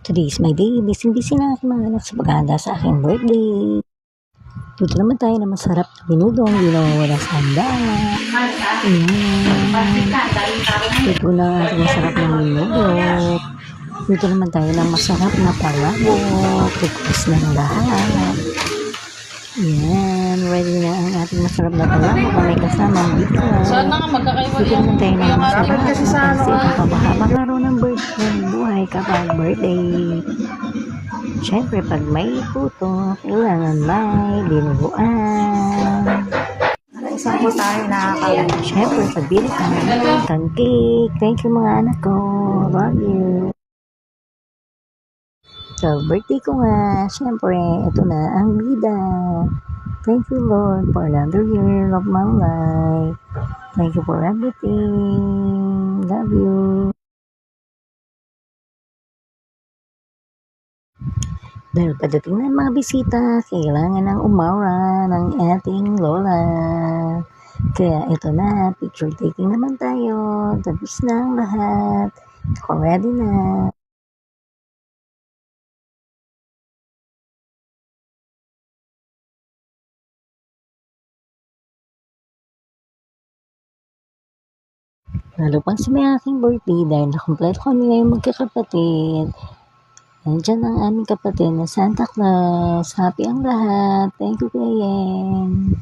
Today's my day. Busy-busy na aking mga anak sa paghahanda sa aking birthday. Dito naman tayo na masarap na binudong, hindi nawawala sa handaan. Dito na ating masarap na binudong. Dito naman tayo ng masarap na palabok. Request na ng lahat. Yan, ready na ang ating masarap na palabok na may kasamang biko. Dito naman tayo ng masarap na pansit na pabahabang araw ng birthday. Buhay kapag birthday. Siyempre, pag may puto, kailangan may dinuguan. Isang po tayo nakakawin. Siyempre, pagbili ka ng cake. Thank you mga anak ko. Love you. So, birthday ko nga. Siyempre, ito na ang bida. Thank you, Lord, for another year of my life. Thank you for everything. Love you. Dahil padating na mga bisita, kailangan ng umawra ng ating lola. Kaya ito na, picture taking naman tayo. Tapos na ang lahat. Ako ready na. Lalo pang sa may aking birthday dahil nakompleto kami ngayong magkakapatid. Nandiyan ang aming kapatid na Santa Claus. Happy ang lahat. Thank you, Kayen.